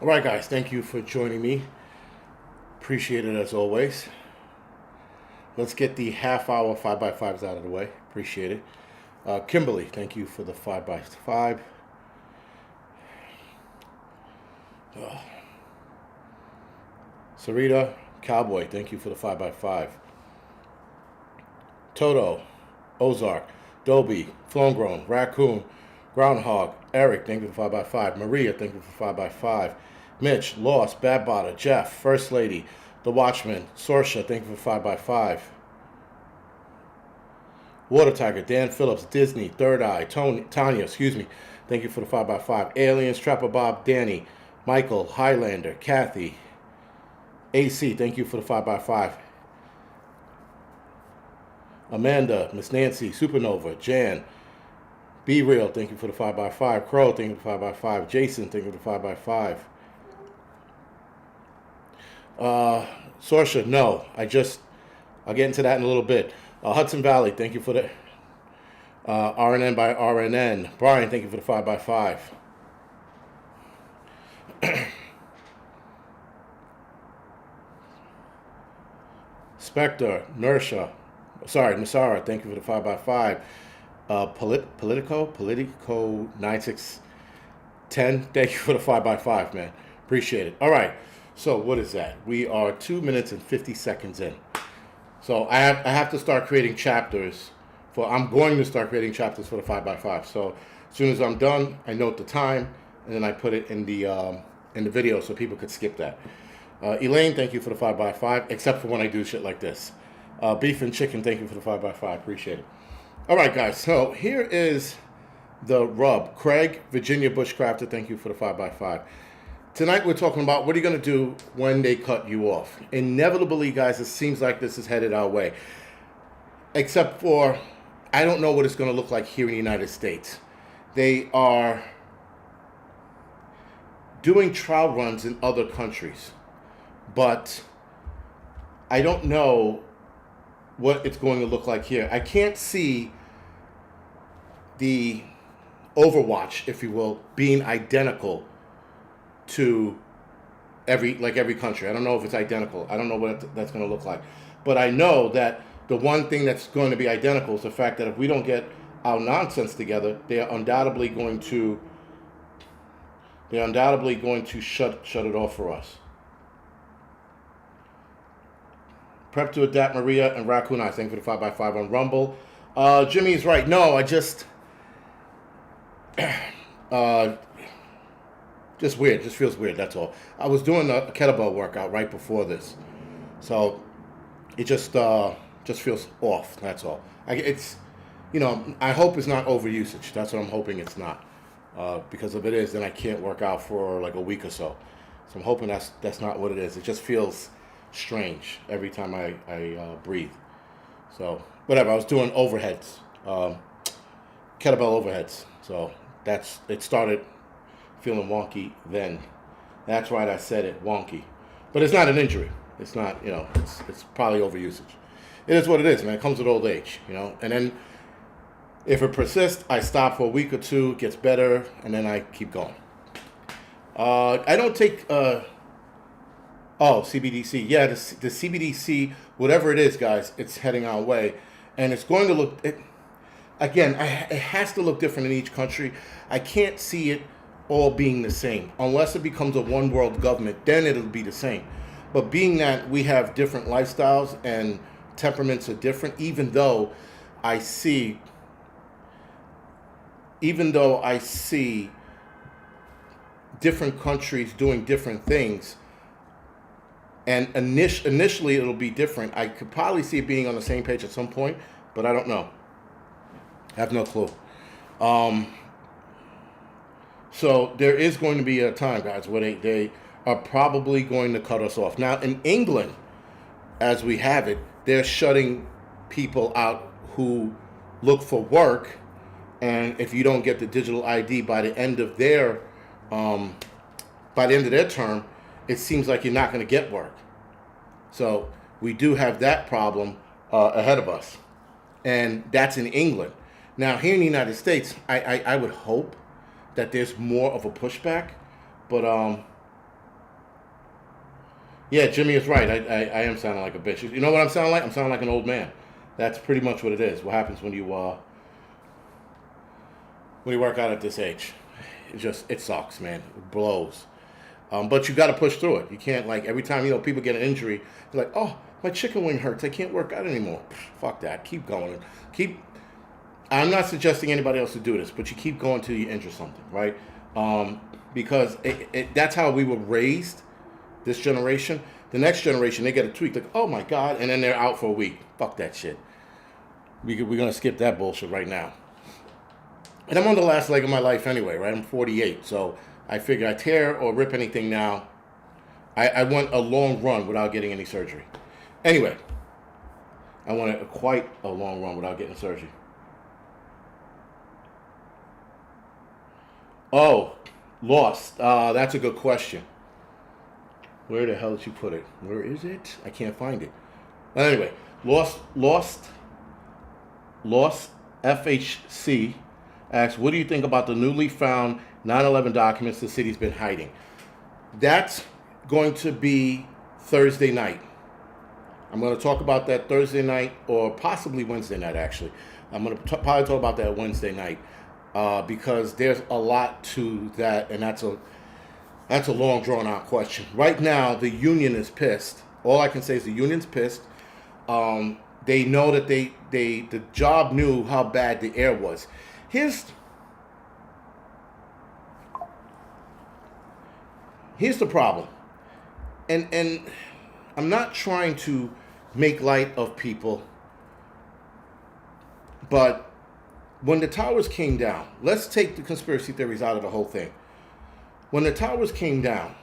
All right, guys, thank you for joining me. Appreciate it as always. Let's get the half hour 5x5s out of the way. Appreciate it. Kimberly, thank you for the 5x5. Sarita, Cowboy, thank you for the 5x5. Toto, Ozark, Dobie, Flown Raccoon, Groundhog, Eric, thank you for 5x5. Maria, thank you for 5x5. Mitch, Lost, Bad Botter, Jeff, First Lady, The Watchman, Sorsha, thank you for 5x5. Water Tiger, Dan Phillips, Disney, Third Eye, Tanya, thank you for the 5x5. Aliens, Trapper Bob, Danny, Michael, Highlander, Kathy, AC, thank you for the 5x5. Amanda, Miss Nancy, Supernova, Jan, Be Real, thank you for the 5x5. Crow, thank you for the 5x5. Jason, thank you for the 5x5. Sorsha, no. I'll get into that in a little bit. Hudson Valley, thank you for the RNN by RNN. Brian, thank you for the 5x5. Spectre, Nasara, thank you for the 5x5. Politico 9610, thank you for the 5x5, man. Appreciate it. All right, so what is that? We are 2 minutes and 50 seconds in. So I have to start creating chapters I'm going to start creating chapters for the 5x5. So as soon as I'm done, I note the time, and then I put it in the video so people could skip that. Elaine, thank you for the 5x5, except for when I do shit like this. Beef and Chicken, thank you for the 5x5. Appreciate it. All right, guys. So here is the rub. Craig, Virginia Bushcrafter, thank you for the 5x5. Tonight we're talking about what are you going to do when they cut you off. Inevitably, guys, it seems like this is headed our way. Except for, I don't know what it's going to look like here in the United States. They are doing trial runs in other countries. But I don't know what it's going to look like here. I can't see the Overwatch, if you will, being identical to every country. I don't know if it's identical. I don't know what that's going to look like. But I know that the one thing that's going to be identical is the fact that if we don't get our nonsense together, they are undoubtedly going to shut it off for us. Prep to Adapt, Maria, and Raccoon Eye, thank you for the 5x5 on Rumble. Jimmy's right. No, I just weird. Just feels weird, that's all. I was doing a kettlebell workout right before this. So it just feels off, that's all. I hope it's not overusage. That's what I'm hoping it's not. Because if it is, then I can't work out for like a week or so. So I'm hoping that's not what it is. It just feels strange every time I breathe. So whatever, I was doing overheads, kettlebell overheads. So it started feeling wonky then. That's right, I said it, wonky. But it's not an injury. It's not, it's probably overusage. It is what it is, man. It comes with old age, And then if it persists, I stop for a week or two, it gets better, and then I keep going. I don't take CBDC. Yeah, the CBDC, whatever it is, guys, it's heading our way. And it's going to look, it has to look different in each country. I can't see it all being the same. Unless it becomes a one world government, then it'll be the same. But being that we have different lifestyles and temperaments are different, even though I see different countries doing different things, and initially it'll be different. I could probably see it being on the same page at some point, but I don't know. I have no clue. So there is going to be a time, guys, where they are probably going to cut us off. Now, in England, as we have it, they're shutting people out who look for work, and if you don't get the digital ID by the end of their term, it seems like you're not going to get work. So we do have that problem ahead of us, and that's in England. Now, here in the United States, I would hope that there's more of a pushback, but Yeah, Jimmy is right. I am sounding like a bitch. You know what I'm sounding like? I'm sounding like an old man. That's pretty much what it is. What happens when you work out at this age? It sucks, man. It blows. But you got to push through it. You can't, like, every time people get an injury, they're like, oh, my chicken wing hurts. I can't work out anymore. Fuck that. Keep going. I'm not suggesting anybody else to do this, but you keep going till you injure something, right? Because that's how we were raised. This generation, the next generation, they get a tweak like, oh my God, and then they're out for a week. Fuck that shit. We're going to skip that bullshit right now. And I'm on the last leg of my life anyway, right? I'm 48, so I figure I tear or rip anything now, I want a long run without getting any surgery. Anyway, I want quite a long run without getting surgery. Oh, lost. That's a good question. Where the hell did you put it? Where is it? I can't find it. But anyway, Lost FHC asks, what do you think about the newly found 9/11 documents the city's been hiding? That's going to be Thursday night. I'm going to talk about that Thursday night, or possibly Wednesday night, actually. I'm going to probably talk about that Wednesday night because there's a lot to that, and that's a long, drawn-out question. Right now, the union is pissed. All I can say is the union's pissed. They know that the job knew how bad the air was. Here's the problem. And I'm not trying to make light of people, but when the towers came down, let's take the conspiracy theories out of the whole thing. When the towers came down,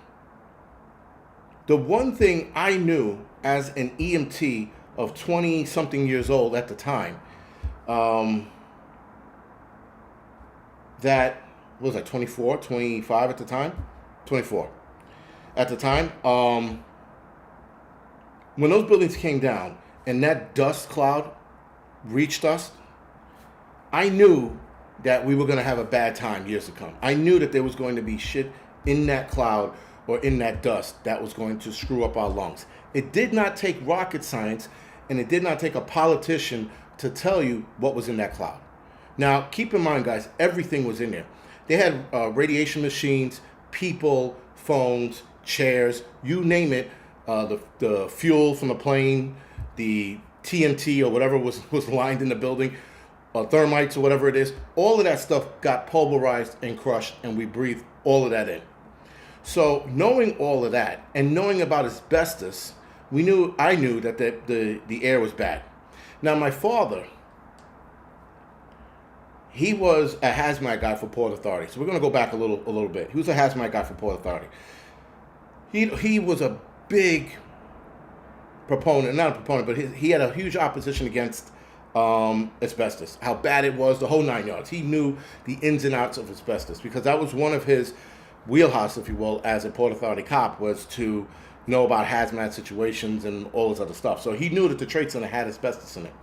the one thing I knew as an EMT of 20-something years old at the time, that, what was I, 24, 25 at the time? 24. At the time, when those buildings came down and that dust cloud reached us, I knew that we were going to have a bad time years to come. I knew that there was going to be shit in that cloud or in that dust that was going to screw up our lungs. It did not take rocket science, and it did not take a politician to tell you what was in that cloud. Now, keep in mind, guys, everything was in there. They had radiation machines, people, phones, chairs, you name it, the fuel from the plane, the TNT or whatever was lined in the building, thermites or whatever it is, all of that stuff got pulverized and crushed, and we breathed all of that in. So knowing all of that and knowing about asbestos, I knew that the air was bad. Now my father, he was a hazmat guy for Port Authority. So we're going to go back a little bit. He was a hazmat guy for Port Authority. He was a big proponent, not a proponent, but he had a huge opposition against asbestos, how bad it was, the whole 9 yards. He knew the ins and outs of asbestos because that was one of his wheelhouse, if you will, as a Port Authority cop, was to know about hazmat situations and all this other stuff. So he knew that the Trade Center had asbestos in it.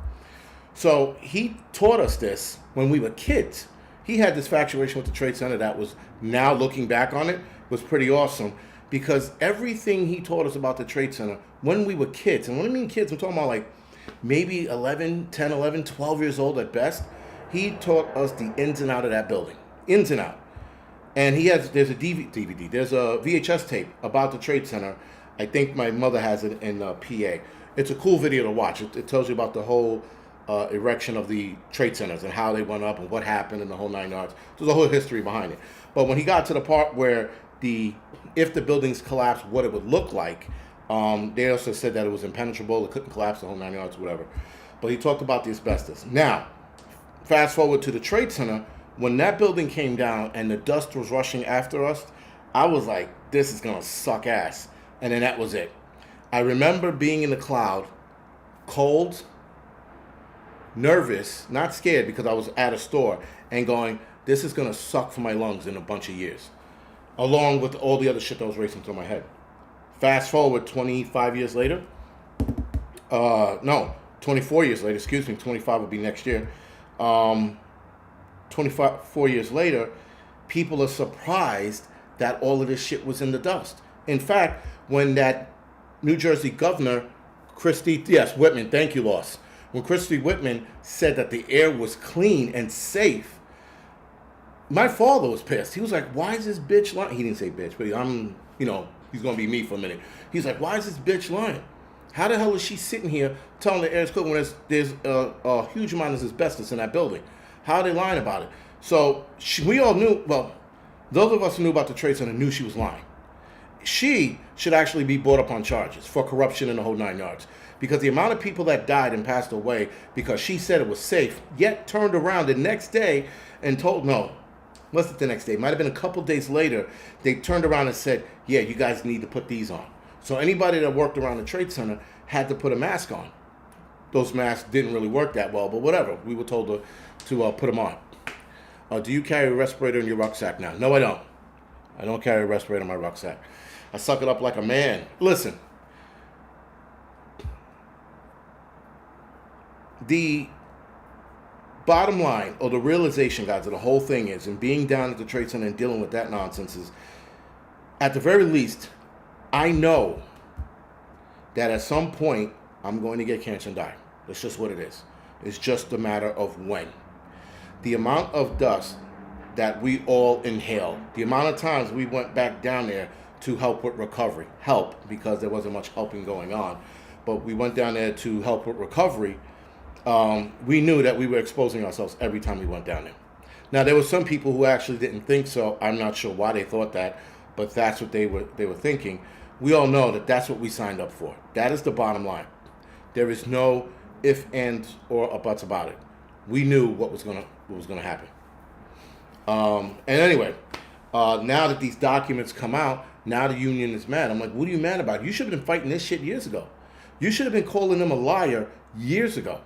So he taught us this when we were kids. He had this infatuation with the Trade Center that was, now looking back on it, was pretty awesome, because everything he taught us about the Trade Center when we were kids, and when I mean kids, I'm talking about like maybe 11, 10, 11, 12 years old at best, he taught us the ins and out of that building. Ins and out. And there's a DVD, there's a VHS tape about the Trade Center. I think my mother has it in PA. It's a cool video to watch. It tells you about the whole erection of the Trade Centers and how they went up and what happened and the whole 9 yards. There's a whole history behind it. But when he got to the part where if the buildings collapsed, what it would look like, they also said that it was impenetrable, it couldn't collapse the whole 9 yards, whatever. But he talked about the asbestos. Now, fast forward to the Trade Center. When that building came down and the dust was rushing after us, I was like, this is going to suck ass. And then that was it. I remember being in the cloud, cold, nervous, not scared because I was at a store, and going, this is going to suck for my lungs in a bunch of years, along with all the other shit that was racing through my head. Fast forward 25 years later. 24 years later, excuse me, 25 will be next year. 24 years later, people are surprised that all of this shit was in the dust. In fact, when that New Jersey Governor Whitman, thank you, Loss. When Christy Whitman said that the air was clean and safe, my father was pissed. He was like, why is this bitch lying? He didn't say bitch, but he's going to be me for a minute. He's like, why is this bitch lying? How the hell is she sitting here telling the air is clean when there's a huge amount of asbestos in that building? How are they lying about it? So we all knew, well, those of us who knew about the Trade Center knew she was lying. She should actually be brought up on charges for corruption and the whole 9 yards. Because the amount of people that died and passed away because she said it was safe, yet turned around the next day and told, no, wasn't the next day, it might have been a couple days later, they turned around and said, yeah, you guys need to put these on. So anybody that worked around the Trade Center had to put a mask on. Those masks didn't really work that well, but whatever. We were told to put them on. Do you carry a respirator in your rucksack now? No, I don't. I don't carry a respirator in my rucksack. I suck it up like a man. Listen. The bottom line, or the realization, guys, of the whole thing is, and being down at the Trade Center and dealing with that nonsense is, at the very least, I know that at some point I'm going to get cancer and die. That's just what it is. It's just a matter of when. The amount of dust that we all inhale, the amount of times we went back down there to help with recovery, because there wasn't much helping going on, but we went down there to help with recovery. We knew that we were exposing ourselves every time we went down there. Now, there were some people who actually didn't think so. I'm not sure why they thought that, but that's what they were thinking. We all know that that's what we signed up for. That is the bottom line. There is no if, ands, or buts about it. We knew what was gonna happen. And anyway, now that these documents come out, now the union is mad. I'm like, what are you mad about? You should have been fighting this shit years ago. You should have been calling them a liar years ago.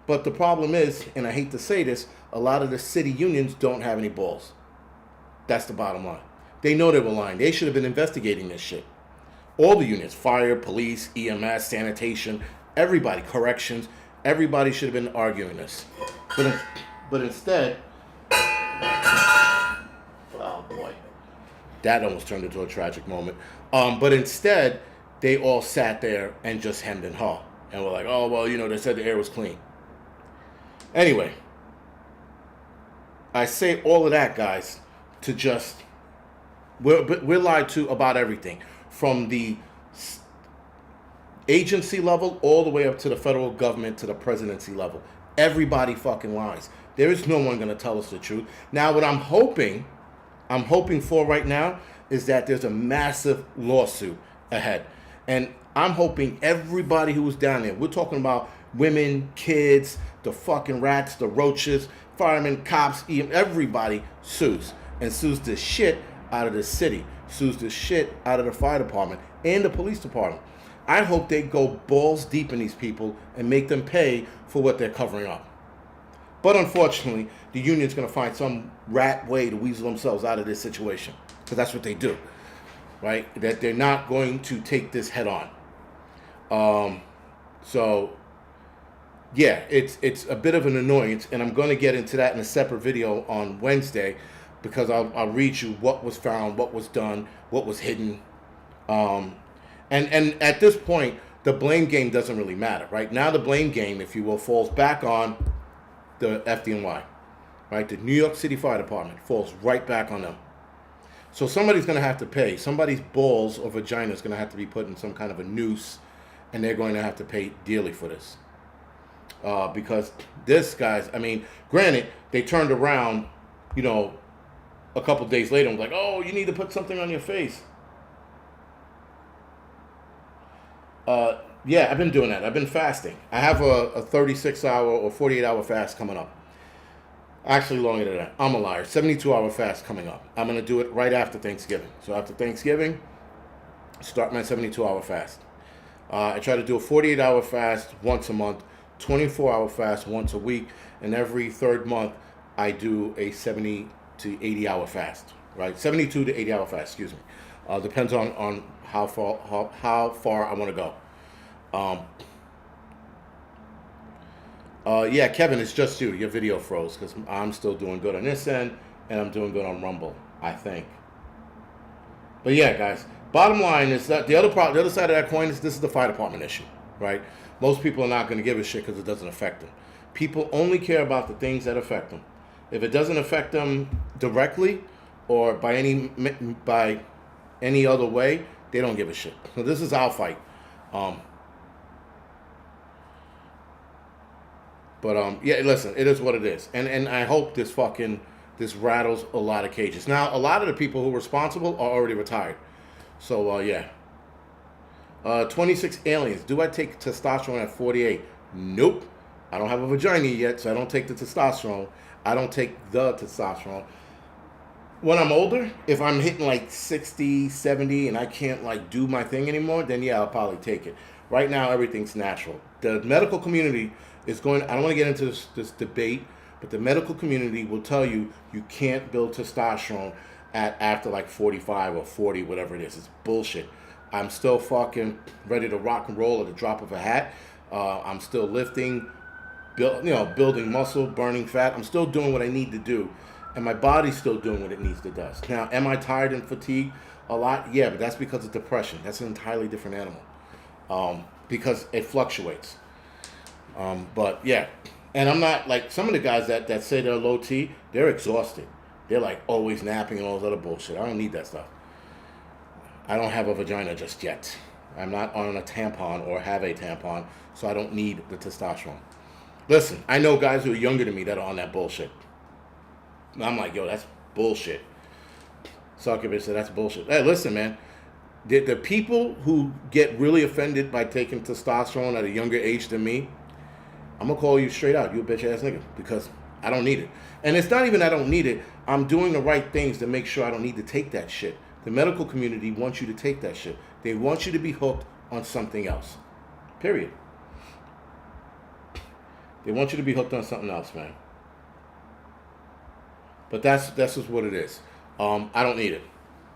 But the problem is, and I hate to say this, a lot of the city unions don't have any balls. That's the bottom line. They know they were lying. They should have been investigating this shit. All the unions, fire, police, EMS, sanitation, everybody, corrections, everybody should have been arguing this. But instead, oh boy, that almost turned into a tragic moment. But instead, they all sat there and just hemmed and hawed. And were like, oh, well, they said the air was clean. Anyway, I say all of that, guys, to just, we're lied to about everything. From the agency level all the way up to the federal government to the presidency level. Everybody fucking lies. There is no one going to tell us the truth. Now, what I'm hoping for right now is that there's a massive lawsuit ahead. And I'm hoping everybody who was down there, we're talking about women, kids, the fucking rats, the roaches, firemen, cops, everybody sues. And sues the shit out of the city. Sues the shit out of the fire department and the police department. I hope they go balls deep in these people and make them pay for what they're covering up. But unfortunately, the union's going to find some rat way to weasel themselves out of this situation. Because that's what they do. Right? That they're not going to take this head on. So, yeah, it's a bit of an annoyance. And I'm going to get into that in a separate video on Wednesday. Because I'll read you what was found, what was done, what was hidden. And at this point, the blame game doesn't really matter, right? Now the blame game, if you will, falls back on the FDNY, right? The New York City Fire Department falls right back on them. So somebody's going to have to pay. Somebody's balls or vagina is going to have to be put in some kind of a noose, and they're going to have to pay dearly for this. Because this, guys, I mean, granted, they turned around, a couple days later and was like, oh, you need to put something on your face. Yeah, I've been doing that. I've been fasting. I have a 36-hour or 48-hour fast coming up. Actually, longer than that. I'm a liar. 72-hour fast coming up. I'm going to do it right after Thanksgiving. So after Thanksgiving, start my 72-hour fast. I try to do a 48-hour fast once a month, 24-hour fast once a week, and every third month I do a 70 to 80-hour fast, right? 72 to 80-hour fast, excuse me. Depends on how far I want to go. Yeah, Kevin, it's just you. Your video froze because I'm still doing good on this end, and I'm doing good on Rumble, I think. But yeah, guys, Bottom line is that the other side of that coin is this is the fire department issue, right? Most people are not going to give a shit because it doesn't affect them. People only care about the things that affect them. If it doesn't affect them directly or by any other way, they don't give a shit. So this is our fight. Yeah, listen, it is what it is, and I hope this rattles a lot of cages. Now, a lot of the people who are responsible are already retired. So, yeah. 26 aliens. Do I take testosterone at 48? Nope. I don't have a vagina yet, so I don't take the testosterone. I don't take the testosterone. When I'm older, if I'm hitting like 60, 70, and I can't like do my thing anymore, then yeah, I'll probably take it. Right now, everything's natural. The medical community is going, I don't want to get into this debate, but the medical community will tell you you can't build testosterone after like 45 or 40, whatever it is. It's bullshit. I'm still fucking ready to rock and roll at the drop of a hat. I'm still lifting, building muscle, burning fat. I'm still doing what I need to do, and my body's still doing what it needs to do. Now, am I tired and fatigued a lot? Yeah, but that's because of depression. That's an entirely different animal, because it fluctuates. But yeah, and I'm not like some of the guys that say they're low T. They're exhausted. They're like always napping and all this other bullshit. I don't need that stuff. I don't have a vagina just yet. I'm not on a tampon or have a tampon, so I don't need the testosterone. Listen, I know guys who are younger than me that are on that bullshit. And I'm like, yo, that's bullshit. Suckervich said that's bullshit. Hey, listen, man. The people who get really offended by taking testosterone at a younger age than me, I'm going to call you straight out. You a bitch ass nigga. Because I don't need it. And it's not even I don't need it. I'm doing the right things to make sure I don't need to take that shit. The medical community wants you to take that shit. They want you to be hooked on something else. Period. They want you to be hooked on something else, man. But that's just what it is. I don't need it.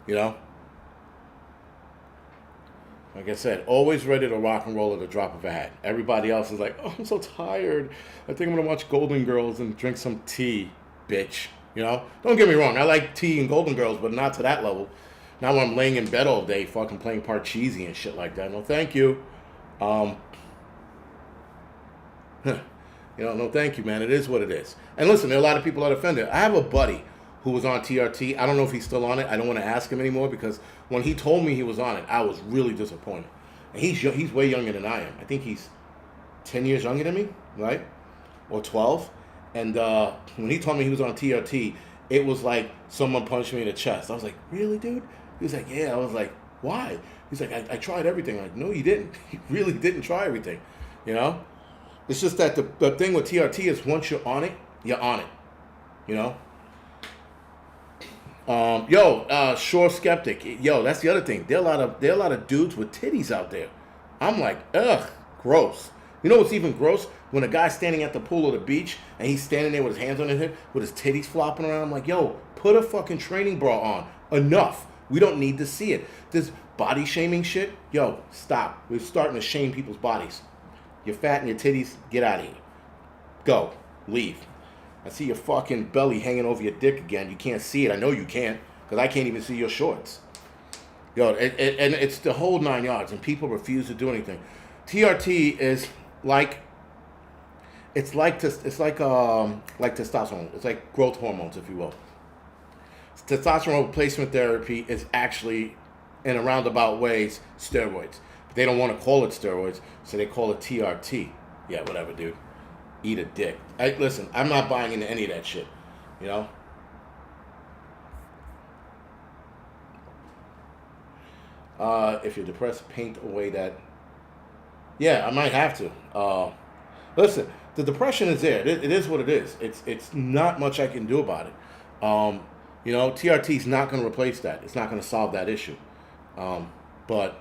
You know? Like I said, always ready to rock and roll at the drop of a hat. Everybody else is like, oh, I'm so tired. I think I'm going to watch Golden Girls and drink some tea, bitch. You know? Don't get me wrong. I like tea and Golden Girls, but not to that level. Not when I'm laying in bed all day fucking playing Parcheesi and shit like that. No, thank you. No, thank you, man. It is what it is. And listen, there are a lot of people that are offended. I have a buddy who was on TRT. I don't know if he's still on it. I don't want to ask him anymore because when he told me he was on it, I was really disappointed. And he's way younger than I am. I think he's 10 years younger than me, right? Or 12. And when he told me he was on TRT, it was like someone punched me in the chest. I was like, really, dude? He was like, yeah. I was like, why? He's like, I tried everything. I'm like, no, you didn't. You really didn't try everything, you know? It's just that the thing with TRT is once you're on it, you're on it, you know? Sure Skeptic. Yo, that's the other thing. There are a lot of dudes with titties out there. I'm like, ugh, gross. You know what's even gross? When a guy's standing at the pool or the beach and he's standing there with his hands on his hip with his titties flopping around. I'm like, yo, put a fucking training bra on. Enough. We don't need to see it. This body shaming shit, yo, stop. We're starting to shame people's bodies. You're fat and your titties, get out of here. Go. Leave. I see your fucking belly hanging over your dick again. You can't see it. I know you can't, because I can't even see your shorts. Yo, and it's the whole 9 yards, and people refuse to do anything. TRT is like testosterone. It's like growth hormones, if you will. Testosterone replacement therapy is actually, in a roundabout ways, steroids. But they don't want to call it steroids, so they call it TRT. Yeah, whatever, dude. Eat a dick. Listen, I'm not buying into any of that shit. You know? If you're depressed, paint away that. Yeah, I might have to. Listen, the depression is there. It is what it is. It's not much I can do about it. TRT is not going to replace that. It's not going to solve that issue. But,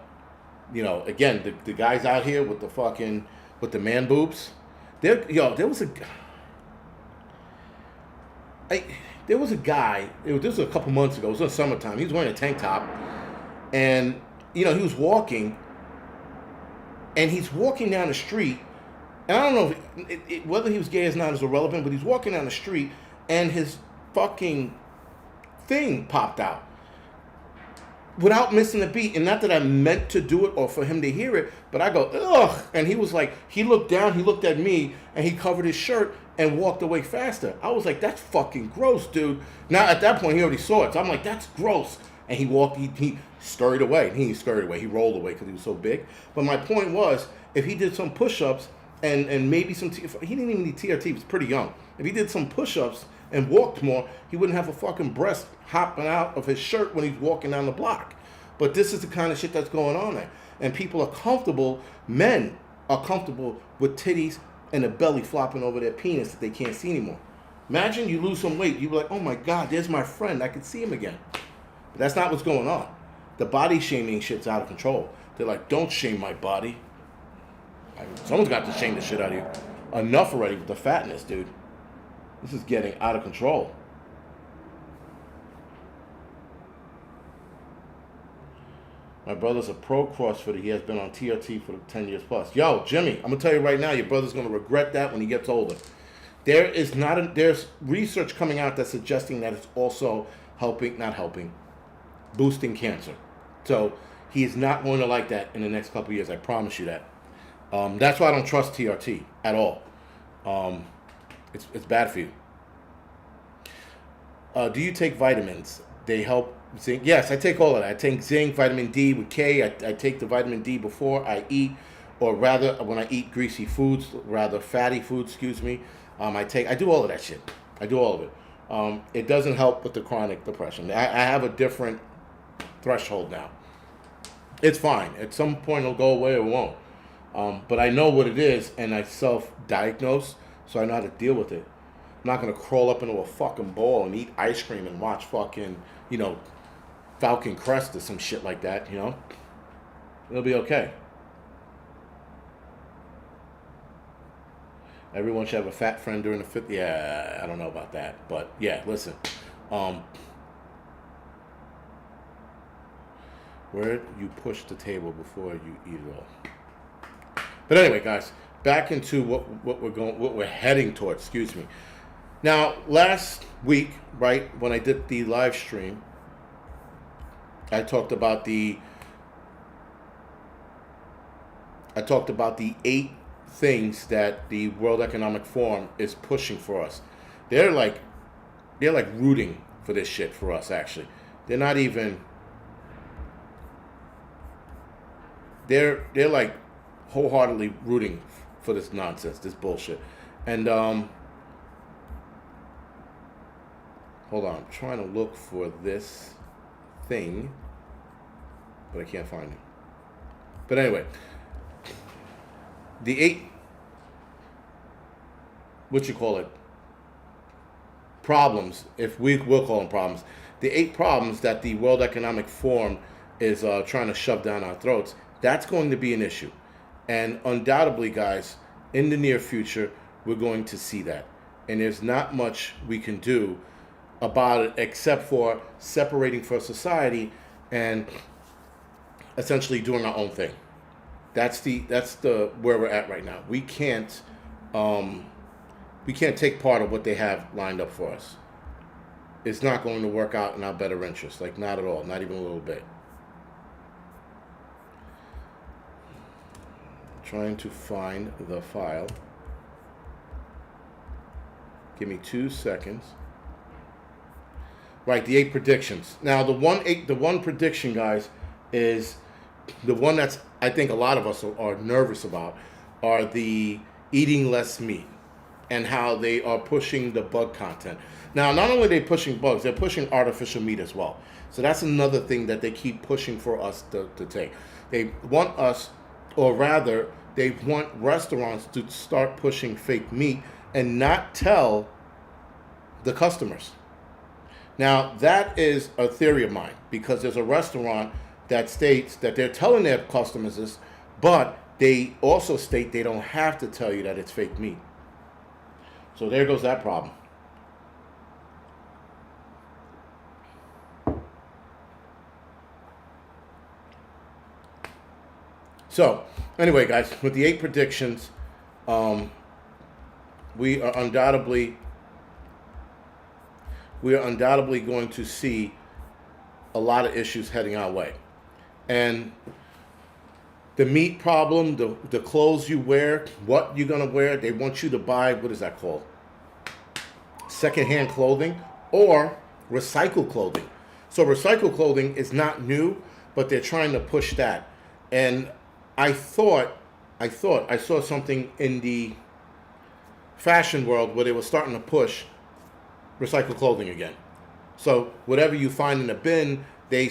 again, the guys out here with the man boobs. There was a guy. This was a couple months ago. It was in the summertime. He was wearing a tank top, and he was walking, and he's walking down the street, and I don't know whether he was gay or not is irrelevant, but he's walking down the street, and his fucking thing popped out. without missing a beat. And not that I meant to do it or for him to hear it, but I go, ugh. And he was like, he looked down, he looked at me, and he covered his shirt and walked away faster. I was like, that's fucking gross, dude. Now, at that point, he already saw it. So I'm like, that's gross. And he walked, he scurried away. He scurried away. He rolled away because he was so big. But my point was, if he did some push-ups and maybe some, he didn't even need TRT, he was pretty young. If he did some push-ups and walked more, he wouldn't have a fucking breast hopping out of his shirt when he's walking down the block. But this is the kind of shit that's going on there. And people are comfortable, men are comfortable with titties and a belly flopping over their penis that they can't see anymore. Imagine you lose some weight, you'd be like, oh my God, there's my friend, I can see him again. But that's not what's going on. The body shaming shit's out of control. They're like, don't shame my body. Someone's got to shame the shit out of you. Enough already with the fatness, dude. This is getting out of control. My brother's a pro CrossFitter. He has been on TRT for 10 years plus. Yo, Jimmy, I'm going to tell you right now, your brother's going to regret that when he gets older. There's research coming out that's suggesting that it's also boosting cancer. So he is not going to like that in the next couple of years. I promise you that. That's why I don't trust TRT at all. It's bad for you. Do you take vitamins? They help zinc. Yes, I take all of that. I take zinc, vitamin D with K. I take the vitamin D before I eat, or rather when I eat greasy foods, rather fatty foods, excuse me. I do all of that shit. I do all of it. It doesn't help with the chronic depression. I have a different threshold now. It's fine. At some point it'll go away or it won't. But I know what it is, and I self-diagnose, so I know how to deal with it. I'm not going to crawl up into a fucking bowl and eat ice cream and watch fucking, Falcon Crest or some shit like that, It'll be okay. Everyone should have a fat friend during the fit. Yeah, I don't know about that. But, yeah, listen. Where you push the table before you eat it all. But anyway, guys, back into what we're heading towards. Excuse me. Now, last week, right, when I did the live stream, I talked about the 8 things that the World Economic Forum is pushing for us. They're like rooting for this shit for us. Actually, they're not even. They're like wholeheartedly rooting for this nonsense, this bullshit. And hold on, I'm trying to look for this thing, but I can't find it. But anyway, the 8, problems, if we will call them problems, the 8 problems that the World Economic Forum is trying to shove down our throats, that's going to be an issue. And undoubtedly, guys, in the near future, we're going to see that. And there's not much we can do about it except for separating for society and essentially doing our own thing. That's the where we're at right now. We can't take part of what they have lined up for us. It's not going to work out in our better interest, like not at all, not even a little bit. Trying to find the file. Give me 2 seconds. Right, the 8 predictions. Now, the one prediction, guys, is the one that's I think a lot of us are nervous about, are the eating less meat and how they are pushing the bug content. Now, not only are they pushing bugs, they're pushing artificial meat as well. So that's another thing that they keep pushing for us to take. They want us, or rather, they want restaurants to start pushing fake meat and not tell the customers. Now, that is a theory of mine, because there's a restaurant that states that they're telling their customers this, but they also state they don't have to tell you that it's fake meat. So there goes that problem. So, anyway, guys, with the 8 predictions, we are undoubtedly going to see a lot of issues heading our way. And the meat problem, the clothes you wear, what you're going to wear, they want you to buy, what is that called? Secondhand clothing or recycled clothing. So recycled clothing is not new, but they're trying to push that. And I thought I saw something in the fashion world where they were starting to push recycled clothing again. So whatever you find in a bin, they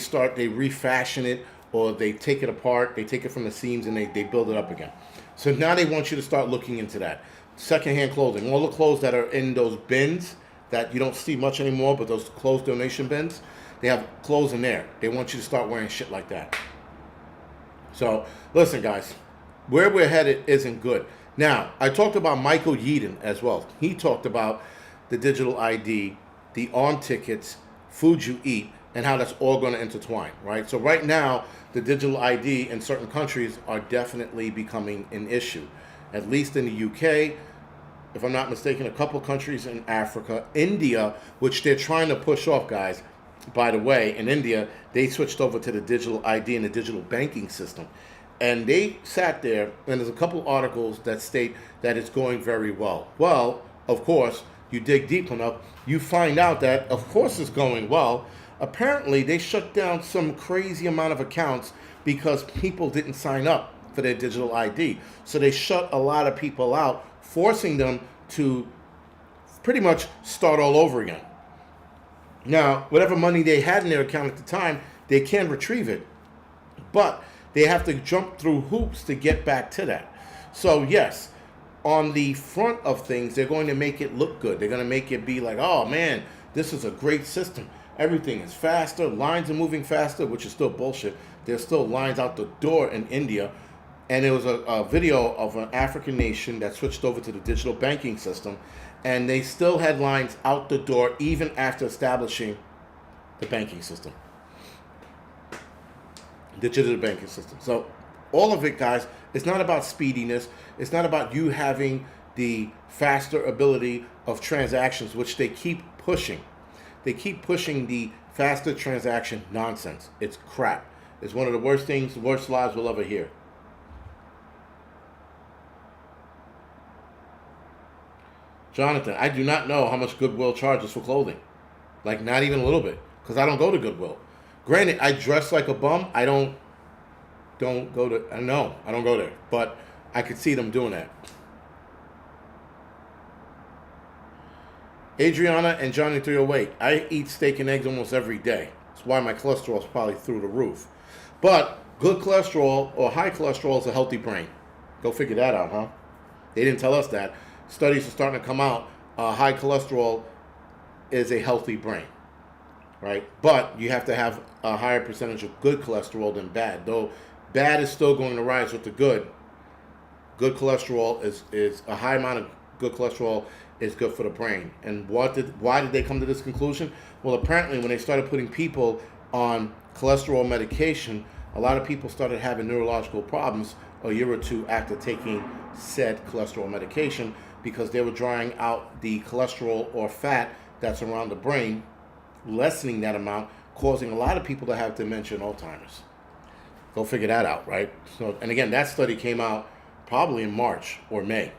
refashion it, or they take it apart, they take it from the seams and they build it up again. So now they want you to start looking into that. Secondhand clothing, all the clothes that are in those bins that you don't see much anymore, but those clothes donation bins, they have clothes in there. They want you to start wearing shit like that. So listen, guys, where we're headed isn't good. Now, I talked about Michael Yeadon as well. He talked about the digital ID, the on tickets, food you eat, and how that's all going to intertwine, right? So right now, the digital ID in certain countries are definitely becoming an issue. At least in the UK, if I'm not mistaken, a couple countries in Africa, India, which they're trying to push off, guys. By the way, in India, they switched over to the digital ID and the digital banking system. And they sat there, and there's a couple articles that state that it's going very well. Well, of course, you dig deep enough, you find out that, of course, it's going well. Apparently, they shut down some crazy amount of accounts because people didn't sign up for their digital ID. So they shut a lot of people out, forcing them to pretty much start all over again. Now, whatever money they had in their account at the time, they can retrieve it. But they have to jump through hoops to get back to that. So, yes, on the front of things, they're going to make it look good. They're going to make it be like, oh, man, this is a great system. Everything is faster. Lines are moving faster, which is still bullshit. There's still lines out the door in India. And there was a video of an African nation that switched over to the digital banking system. And they still had lines out the door even after establishing the banking system. Digital banking system. So all of it, guys, it's not about speediness. It's not about you having the faster ability of transactions, which they keep pushing. They keep pushing the faster transaction nonsense. It's crap. It's one of the worst things, the worst lies we'll ever hear. Jonathan, I do not know how much Goodwill charges for clothing. Like, not even a little bit. Because I don't go to Goodwill. Granted, I dress like a bum. I don't go to... No, I don't go there. But I could see them doing that. Adriana and Johnny 308. I eat steak and eggs almost every day. That's why my cholesterol is probably through the roof. But good cholesterol or high cholesterol is a healthy brain. Go figure that out, huh? They didn't tell us that. Studies are starting to come out. High cholesterol is a healthy brain, right? But you have to have a higher percentage of good cholesterol than bad. Though bad is still going to rise with the good. Good cholesterol is a high amount of good cholesterol is good for the brain. And why did they come to this conclusion? Well, apparently when they started putting people on cholesterol medication, a lot of people started having neurological problems a year or two after taking said cholesterol medication, because they were drying out the cholesterol or fat that's around the brain, lessening that amount, causing a lot of people to have dementia and Alzheimer's. Go figure that out, right? So, and again, that study came out probably in March or May.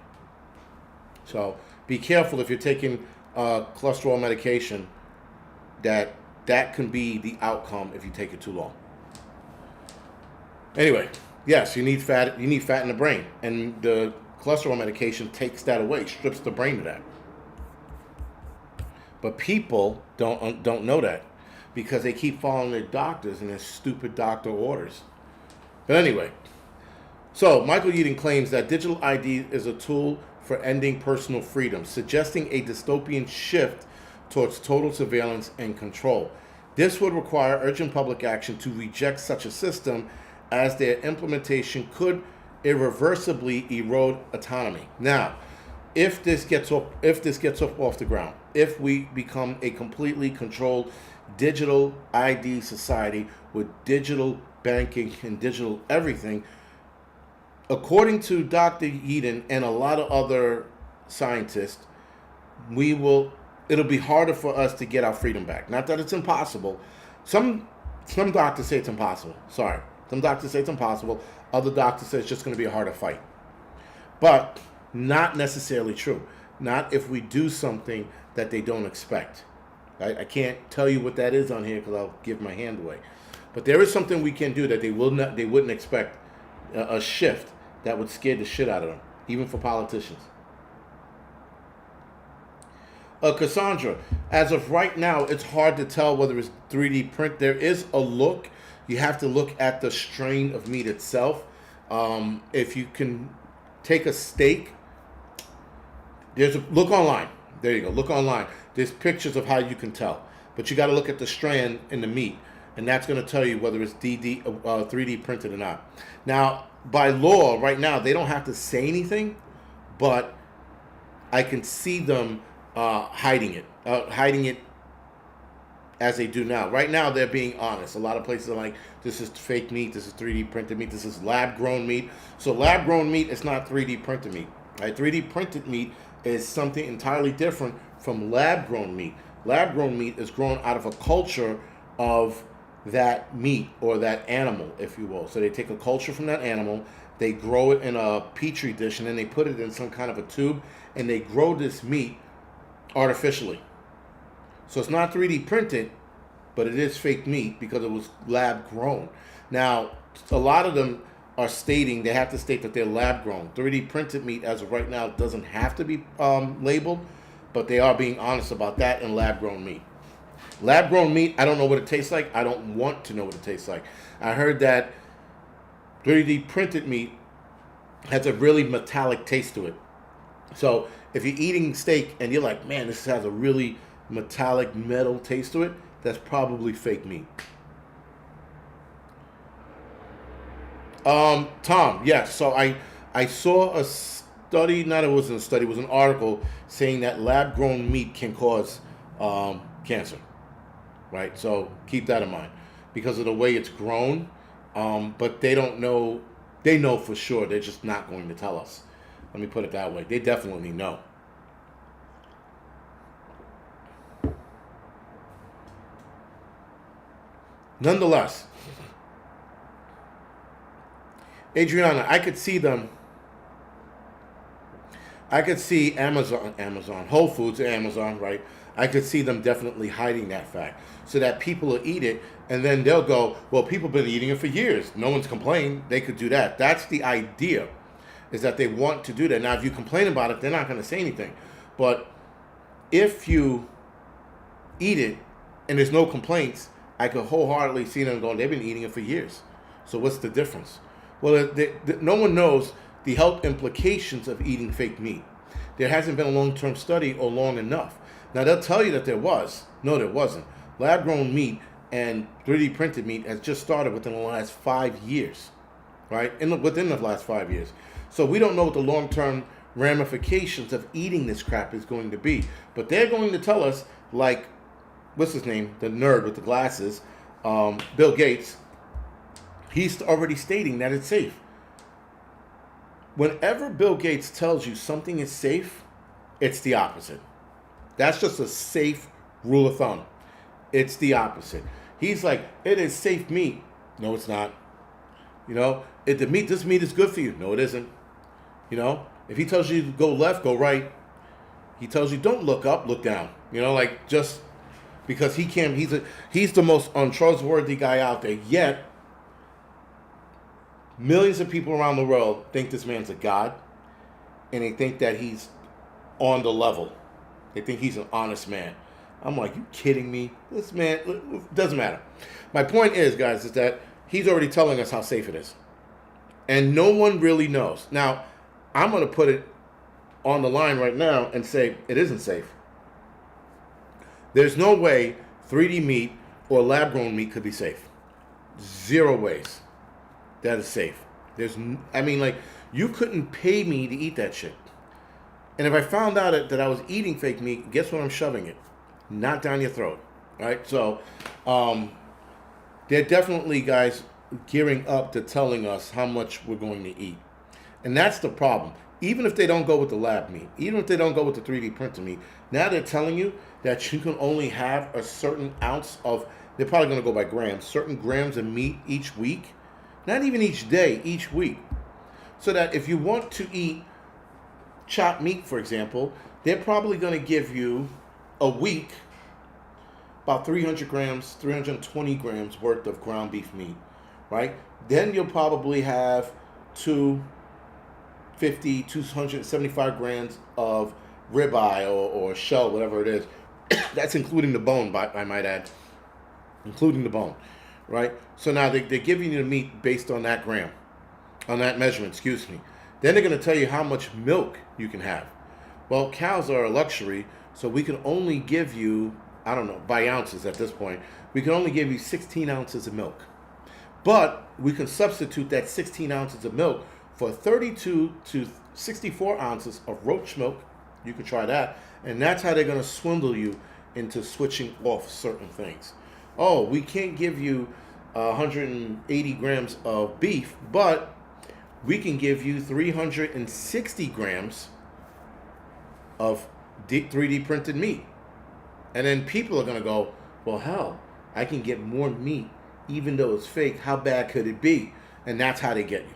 So be careful if you're taking cholesterol medication, that can be the outcome if you take it too long. Anyway, yes, you need fat. You need fat in the brain, and the cholesterol medication takes that away, strips the brain of that. But people don't know that because they keep following their doctors and their stupid doctor orders. But anyway, so Michael Yeadon claims that digital ID is a tool for ending personal freedom, suggesting a dystopian shift towards total surveillance and control. This would require urgent public action to reject such a system, as their implementation could irreversibly erode autonomy. Now, if this gets off the ground, if we become a completely controlled digital ID society with digital banking and digital everything, according to Dr. Yeadon and a lot of other scientists, it'll be harder for us to get our freedom back. Not that it's impossible. Some Some doctors say it's impossible. Sorry. Some doctors say it's impossible. Other doctors say it's just going to be a harder fight. But not necessarily true. Not if we do something that they don't expect. I can't tell you what that is on here because I'll give my hand away. But there is something we can do that they wouldn't expect. A shift that would scare the shit out of them, even for politicians. Cassandra, as of right now, it's hard to tell whether it's 3D print. There is a look. You have to look at the strain of meat itself. If you can take a steak, there's a look online. There you go. Look online. There's pictures of how you can tell. But you got to look at the strand in the meat. And that's going to tell you whether it's 3D printed or not. Now, by law, right now, they don't have to say anything. But I can see them hiding it as they do now. Right now, they're being honest. A lot of places are like, this is fake meat, this is 3D printed meat, this is lab-grown meat. So lab-grown meat is not 3D printed meat. Right? 3D printed meat is something entirely different from lab-grown meat. Lab-grown meat is grown out of a culture of that meat or that animal, if you will. So they take a culture from that animal, they grow it in a petri dish, and then they put it in some kind of a tube, and they grow this meat artificially. So it's not 3D printed, but it is fake meat because it was lab grown. Now, a lot of them are stating, they have to state that they're lab grown. 3D printed meat, as of right now, doesn't have to be labeled, but they are being honest about that in lab grown meat. Lab grown meat, I don't know what it tastes like. I don't want to know what it tastes like. I heard that 3D printed meat has a really metallic taste to it. So if you're eating steak and you're like, man, this has a really metallic metal taste to it, that's probably fake meat. Tom, yes. So I saw a study, not it wasn't a study, it was an article saying that lab grown meat can cause cancer. Right? So keep that in mind because of the way it's grown. But they don't know, they know for sure, they're just not going to tell us. Let me put it that way. They definitely know. Nonetheless, Adriana, I could see them. I could see Amazon, Whole Foods, Amazon, right? I could see them definitely hiding that fact so that people will eat it and then they'll go, well, people have been eating it for years. No one's complained. They could do that. That's the idea, is that they want to do that. Now, if you complain about it, they're not going to say anything. But if you eat it and there's no complaints, I could wholeheartedly see them going, they've been eating it for years. So what's the difference? Well, no one knows the health implications of eating fake meat. There hasn't been a long-term study or long enough. Now, they'll tell you that there was. No, there wasn't. Lab-grown meat and 3D printed meat has just started within the last 5 years, right? Within the last 5 years. So we don't know what the long-term ramifications of eating this crap is going to be. But they're going to tell us, like, what's his name? The nerd with the glasses, Bill Gates. He's already stating that it's safe. Whenever Bill Gates tells you something is safe, it's the opposite. That's just a safe rule of thumb. It's the opposite. He's like, it is safe meat. No, it's not. You know, this meat is good for you. No, it isn't. You know, if he tells you to go left, go right. He tells you don't look up, look down. You know, like just because he can't. He's the most untrustworthy guy out there. Yet, millions of people around the world think this man's a god, and they think that he's on the level. They think he's an honest man. I'm like, you kidding me? This man, doesn't matter. My point is, guys, is that he's already telling us how safe it is. And no one really knows. Now, I'm going to put it on the line right now and say it isn't safe. There's no way 3D meat or lab-grown meat could be safe. 0 ways that is safe. You couldn't pay me to eat that shit. And if I found out that I was eating fake meat, guess what I'm shoving it? Not down your throat, right? So they're definitely, guys, gearing up to telling us how much we're going to eat. And that's the problem. even if they don't go with the lab meat, even if they don't go with the 3D printed meat, now they're telling you that you can only have a certain ounce of, they're probably going to go by grams, certain grams of meat each week, not even each day, each week. So that if you want to eat chopped meat, for example, they're probably going to give you a week about 300 grams, 320 grams worth of ground beef meat, right? Then you'll probably have 275 grams of ribeye or shell, whatever it is. That's including the bone, I might add. Including the bone, right? So now they're giving you the meat based on that gram, on that measurement, excuse me. Then they're going to tell you how much milk you can have. Well, cows are a luxury, so we can only give you, I don't know, by ounces at this point, we can only give you 16 ounces of milk. But we can substitute that 16 ounces of milk for 32 to 64 ounces of roach milk. You can try that. And that's how they're going to swindle you into switching off certain things. Oh, we can't give you 180 grams of beef, but we can give you 360 grams of 3D printed meat. And then people are going to go, well, hell, I can get more meat even though it's fake. How bad could it be? And that's how they get you.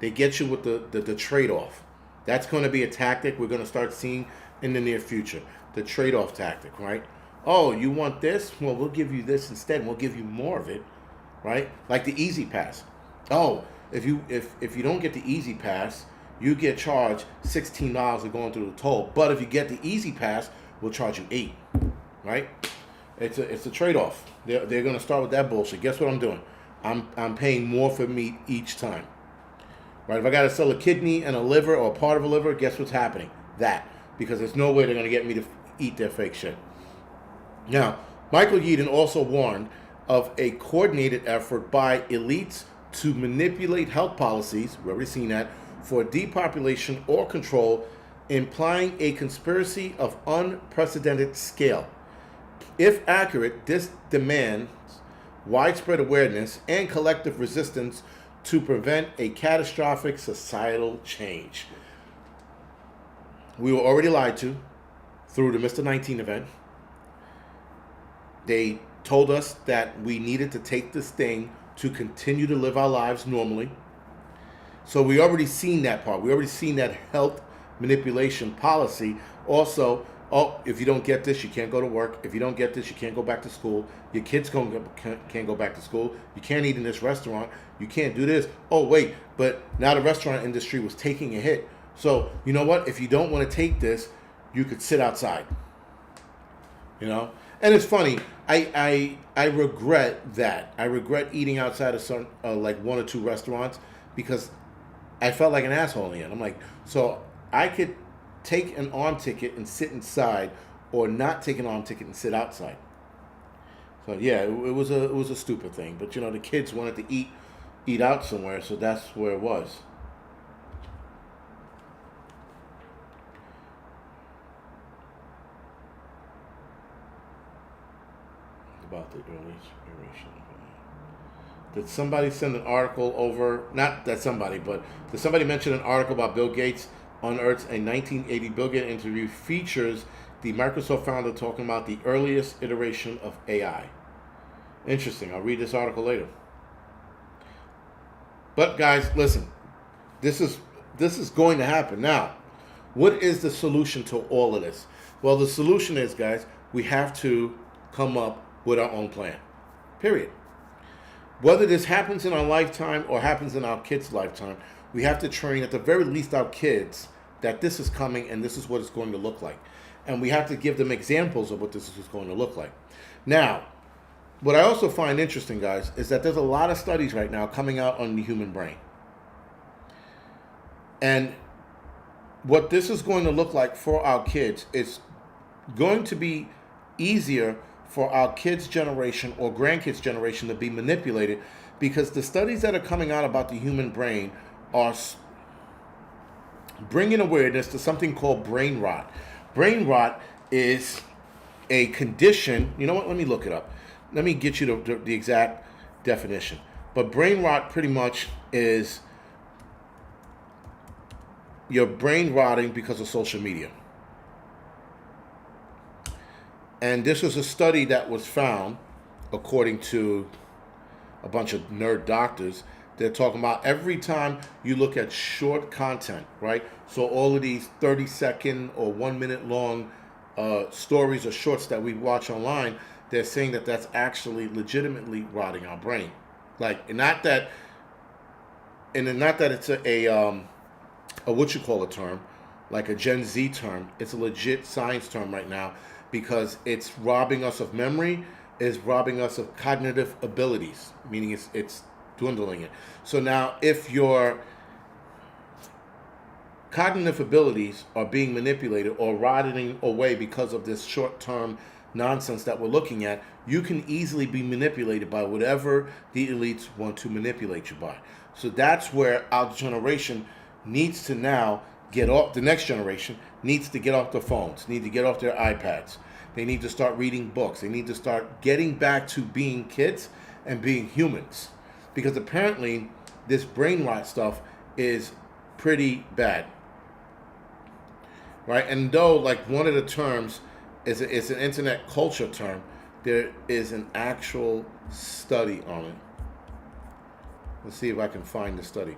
They get you with the trade-off. That's going to be a tactic we're going to start seeing in the near future. The trade-off tactic, right? Oh, you want this? Well, we'll give you this instead. We'll give you more of it, right? Like the Easy Pass. Oh, if you don't get the Easy Pass, you get charged $16 of going through the toll. But if you get the Easy Pass, we'll charge you $8, right? It's a trade-off. They're going to start with that bullshit. Guess what I'm doing? I'm paying more for meat each time, right? If I got to sell a kidney and a liver or a part of a liver, guess what's happening? That, because there's no way they're going to get me to eat their fake shit. Now, Michael Yeadon also warned of a coordinated effort by elites to manipulate health policies, we've already seen that, for depopulation or control, implying a conspiracy of unprecedented scale. If accurate, this demands widespread awareness and collective resistance to prevent a catastrophic societal change. We were already lied to through the Mr. 19 event. They told us that we needed to take this thing to continue to live our lives normally. So we already seen that part. We already seen that health manipulation policy. Also, oh, if you don't get this, you can't go to work. If you don't get this, you can't go back to school. Your kids can't go back to school. You can't eat in this restaurant. You can't do this. Oh, wait, but now the restaurant industry was taking a hit. So, you know what? If you don't want to take this, you could sit outside. You know? And it's funny. I regret that. I regret eating outside of some like one or two restaurants because I felt like an asshole in the end. I'm like, so I could take an arm ticket and sit inside, or not take an arm ticket and sit outside. So yeah, it was a stupid thing. But you know, the kids wanted to eat out somewhere, so that's where it was. About the early generation. Did somebody send an article over? Not that somebody, but did somebody mention an article about Bill Gates unearths a 1980 Bill Gates interview features the Microsoft founder talking about the earliest iteration of AI? Interesting. I'll read this article later. But guys, listen. This is going to happen. Now, what is the solution to all of this? Well, the solution is, guys, we have to come up with our own plan. Period. Whether this happens in our lifetime or happens in our kids' lifetime, we have to train at the very least our kids that this is coming and this is what it's going to look like. And we have to give them examples of what this is going to look like. Now, what I also find interesting, guys, is that there's a lot of studies right now coming out on the human brain. And what this is going to look like for our kids is going to be easier for our kids' generation or grandkids' generation to be manipulated, because the studies that are coming out about the human brain are bringing awareness to something called brain rot. Brain rot is a condition. You know what? Let me look it up. Let me get you the exact definition. But brain rot pretty much is your brain rotting because of social media. And this was a study that was found, according to a bunch of nerd doctors. They're talking about every time you look at short content, right? So all of these 30-second or 1 minute long stories or shorts that we watch online, they're saying that that's actually legitimately rotting our brain. Like, and not that it's a what you call a term, like a Gen Z term. It's a legit science term right now, because it's robbing us of memory, is robbing us of cognitive abilities, meaning it's dwindling it. So now, if your cognitive abilities are being manipulated or rotting away because of this short-term nonsense that we're looking at, you can easily be manipulated by whatever the elites want to manipulate you by. So that's where our generation needs to now get off. The next generation needs to get off their phones, need to get off their iPads. They need to start reading books. They need to start getting back to being kids and being humans. Because apparently this brain rot stuff is pretty bad. Right? And though, like, one of the terms is an internet culture term, there is an actual study on it. Let's see if I can find the study.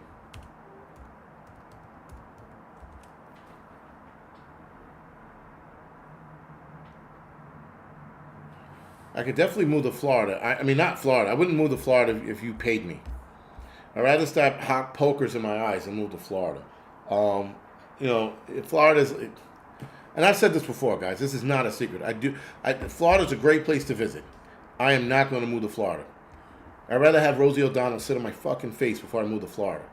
I could definitely move to Florida. I mean, not Florida. I wouldn't move to Florida if you paid me. I'd rather stop hot pokers in my eyes and move to Florida. Florida's, and I've said this before, guys. This is not a secret. Florida's a great place to visit. I am not going to move to Florida. I'd rather have Rosie O'Donnell sit on my fucking face before I move to Florida.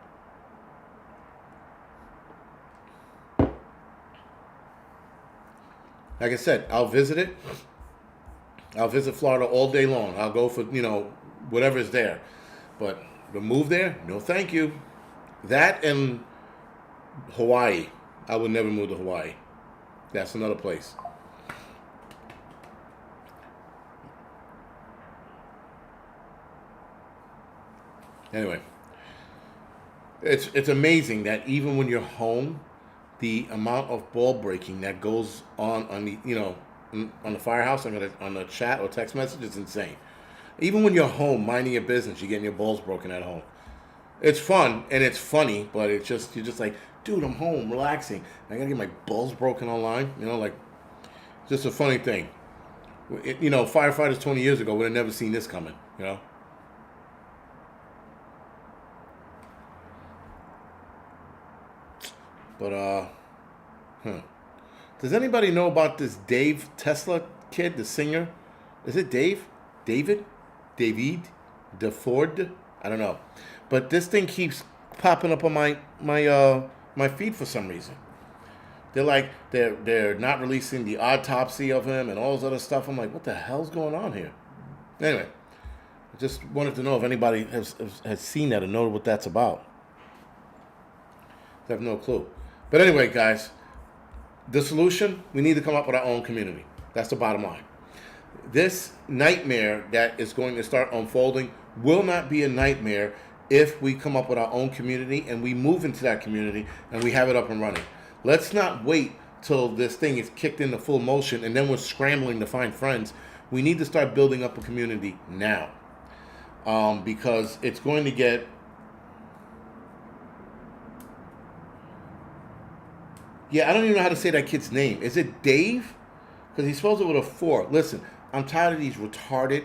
Like I said, I'll visit it. I'll visit Florida all day long. I'll go for, whatever is there. But the move there, no thank you. That and Hawaii. I would never move to Hawaii. That's another place. Anyway, it's amazing that even when you're home, the amount of ball breaking that goes on the on the Firehouse, on the chat or text message is insane. Even when you're home minding your business, you're getting your balls broken at home. It's fun and it's funny, but you're just like, dude, I'm home, relaxing. I gotta get my balls broken online. Just a funny thing. Firefighters 20 years ago would have never seen this coming. But does anybody know about this Dave Tesla kid, the singer? Is it Dave? David? DeFord? I don't know. But this thing keeps popping up on my feed for some reason. They're not releasing the autopsy of him and all this other stuff. I'm like, what the hell's going on here? Anyway, I just wanted to know if anybody has seen that and know what that's about. I have no clue. But anyway, guys, the solution, we need to come up with our own community. That's the bottom line. This nightmare that is going to start unfolding will not be a nightmare if we come up with our own community and we move into that community and we have it up and running. Let's not wait till this thing is kicked into full motion and then we're scrambling to find friends. We need to start building up a community now, because it's going to get... Yeah, I don't even know how to say that kid's name. Is it Dave? Because he spells it with a 4. Listen, I'm tired of these retarded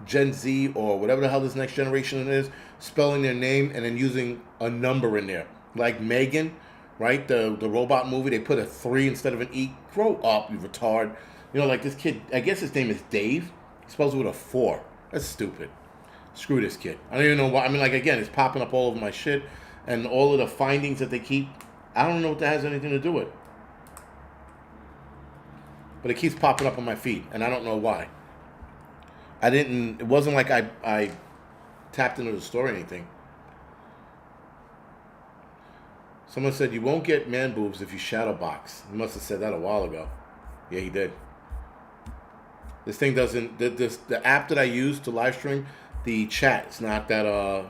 Gen Z or whatever the hell this next generation is spelling their name and then using a number in there. Like Megan, right? The robot movie, they put a 3 instead of an E. Grow up, you retard. Like this kid, I guess his name is Dave. He spells it with a 4. That's stupid. Screw this kid. I don't even know why. I mean, like, again, it's popping up all over my shit. And all of the findings that they keep, I don't know what that has anything to do with. But it keeps popping up on my feed, and I don't know why. It wasn't like I tapped into the store or anything. Someone said, you won't get man boobs if you shadow box. He must have said that a while ago. Yeah, he did. This thing doesn't, the app that I use to live stream, the chat, it's not that, I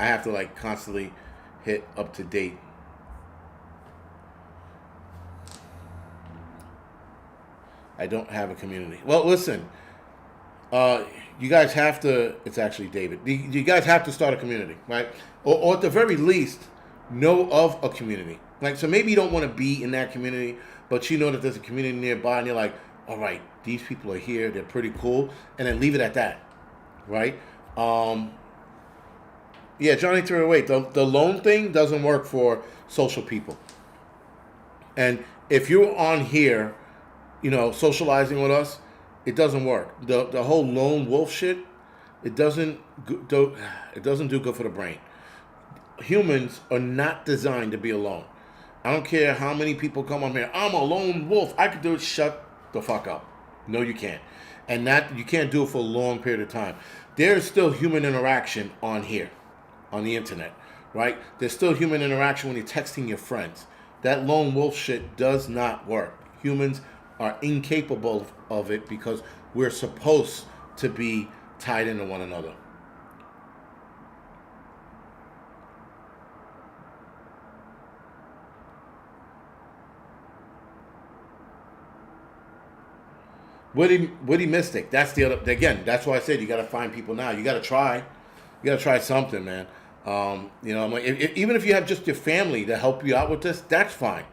have to, like, constantly hit up to date. I don't have a community. Well, listen, you guys have to. It's actually David. You guys have to start a community, right? Or at the very least, know of a community. Like, so maybe you don't want to be in that community, but you know that there's a community nearby, and you're like, all right, these people are here. They're pretty cool, and then leave it at that, right? Yeah, Johnny 308. The loan thing doesn't work for social people. And if you're on here, socializing with us, it doesn't work. The whole lone wolf shit, it doesn't do good for the brain. Humans are not designed to be alone. I don't care how many people come on here. I'm a lone wolf. I could do it. Shut the fuck up. No, you can't. And that you can't do it for a long period of time. There's still human interaction on here, on the internet, right? There's still human interaction when you're texting your friends. That lone wolf shit does not work. Humans are incapable of it because we're supposed to be tied into one another. Witty Mystic. That's the other. Again, that's why I said you got to find people now. You got to try. You got to try something, man. I'm like, even if you have just your family to help you out with this, that's fine.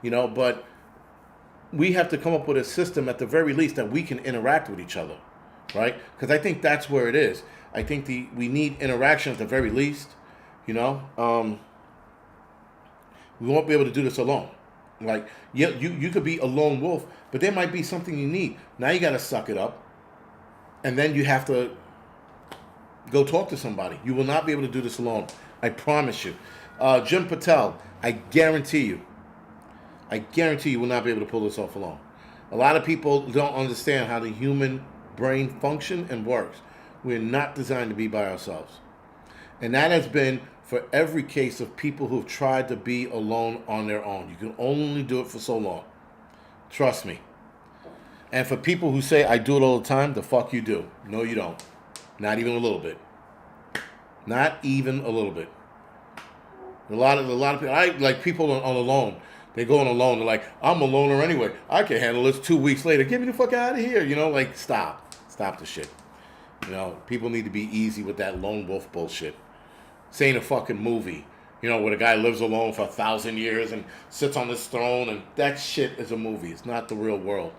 But we have to come up with a system at the very least that we can interact with each other, right? Because I think that's where it is. I think we need interaction at the very least. We won't be able to do this alone. Like, yeah, you could be a lone wolf, but there might be something you need. Now you got to suck it up, and then you have to go talk to somebody. You will not be able to do this alone. I promise you. Jim Patel, I guarantee you will not be able to pull this off alone. A lot of people don't understand how the human brain functions and works. We're not designed to be by ourselves. And that has been for every case of people who've tried to be alone on their own. You can only do it for so long. Trust me. And for people who say, I do it all the time, the fuck you do. No, you don't. Not even a little bit. Not even a little bit. A lot of people, like people on alone. They go on alone. They're like, I'm a loner anyway. I can handle this 2 weeks later. Get me the fuck out of here. Like, stop. Stop the shit. People need to be easy with that lone wolf bullshit. This ain't a fucking movie. Where the guy lives alone for 1,000 years and sits on this throne, and that shit is a movie. It's not the real world.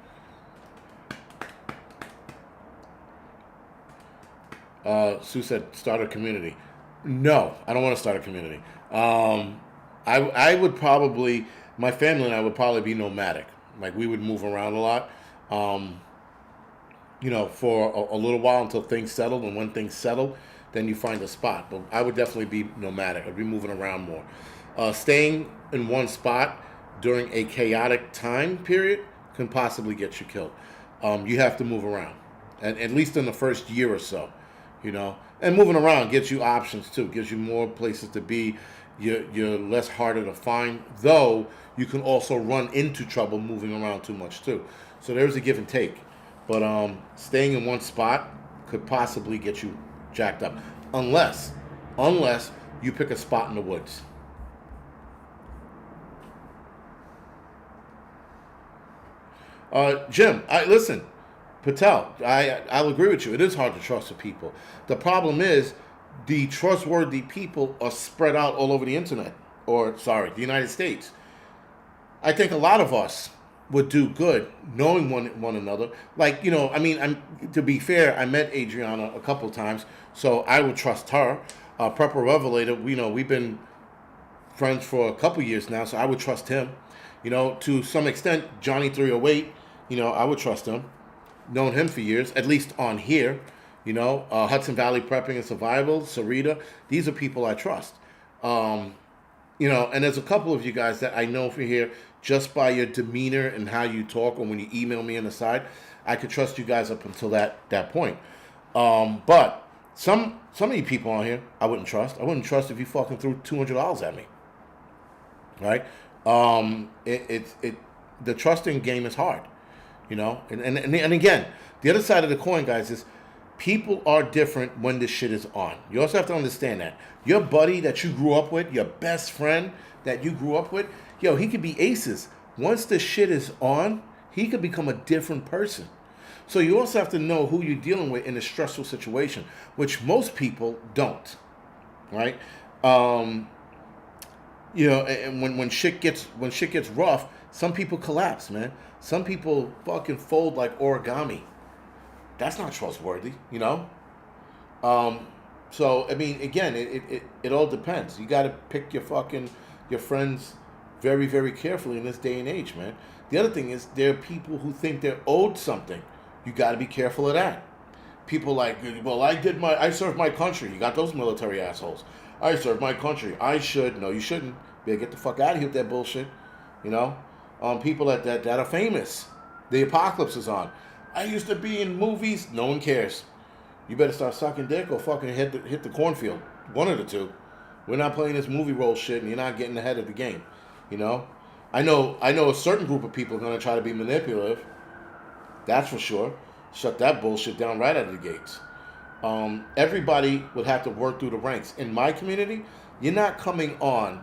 Sue said, start a community. No, I don't want to start a community. I would probably, my family and I would probably be nomadic. Like, we would move around a lot, for a little while until things settled. And when things settle, then you find a spot. But I would definitely be nomadic. I'd be moving around more. Staying in one spot during a chaotic time period can possibly get you killed. You have to move around, and at least in the first year or so. And moving around gives you options too, gives you more places to be. You're less harder to find, though you can also run into trouble moving around too much too. So there's a give and take. But staying in one spot could possibly get you jacked up, unless you pick a spot in the woods. Jim, listen. Patel, I'll agree with you. It is hard to trust the people. The problem is the trustworthy people are spread out all over the internet, the United States. I think a lot of us would do good knowing one another. Like, to be fair, I met Adriana a couple of times, so I would trust her. Prepper Revelator, we've been friends for a couple years now, so I would trust him. To some extent, Johnny 308, I would trust him. Known him for years, at least on here. Hudson Valley Prepping and Survival, Sarita. These are people I trust. And there's a couple of you guys that I know for here just by your demeanor and how you talk, or when you email me on the side. I could trust you guys up until that point. But some of you people on here, I wouldn't trust. I wouldn't trust if you fucking threw $200 at me. Right? The trusting game is hard. And again, the other side of the coin, guys, is people are different when this shit is on. You also have to understand that. Your buddy that you grew up with, your best friend that you grew up with, he could be aces. Once the shit is on, he could become a different person. So you also have to know who you're dealing with in a stressful situation, which most people don't, right? Um, and when shit gets rough, some people collapse, man. Some people fucking fold like origami. That's not trustworthy, you know. Um, so I mean, again, it all depends. You got to pick your friends very very carefully in this day and age, man. The other thing is there are people who think they're owed something. You got to be careful of that. People like, well, I served my country. You got those military assholes. I served my country. I should. No, you shouldn't. Better get the fuck out of here with that bullshit. You know, people that are famous. The apocalypse is on. I used to be in movies. No one cares. You better start sucking dick or fucking hit the cornfield. One of the two. We're not playing this movie role shit, and you're not getting ahead of the game. You know, I know a certain group of people are gonna try to be manipulative. That's for sure. Shut that bullshit down right out of the gates. Everybody would have to work through the ranks. In my community, you're not coming on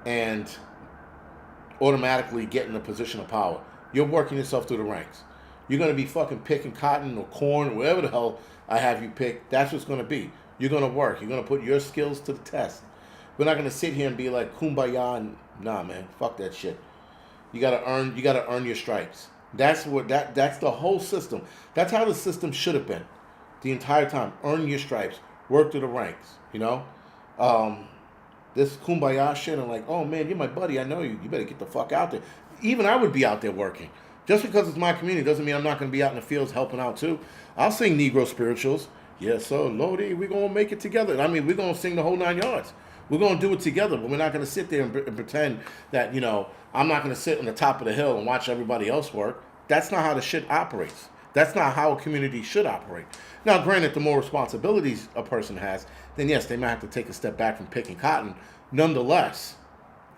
and automatically getting a position of power. You're working yourself through the ranks. You're going to be fucking picking cotton or corn or whatever the hell I have you pick. That's what's going to be. You're going to work. You're going to put your skills to the test. We're not going to sit here and be like kumbaya and nah, man, fuck that shit. You got to earn your stripes. That's the whole system. That's how the system should have been the entire time. Earn your stripes. Work through the ranks, you know? This kumbaya shit and like, oh man, you're my buddy, I know you. You better get the fuck out there. Even I would be out there working. Just because it's my community doesn't mean I'm not going to be out in the fields helping out too. I'll sing Negro spirituals. Yes, sir, Lodi, we're going to make it together. I mean, we're going to sing the whole 9 yards. We're going to do it together, but we're not going to sit there and pretend that, I'm not going to sit on the top of the hill and watch everybody else work. That's not how the shit operates. That's not how a community should operate. Now, granted, the more responsibilities a person has, then yes, they might have to take a step back from picking cotton. Nonetheless,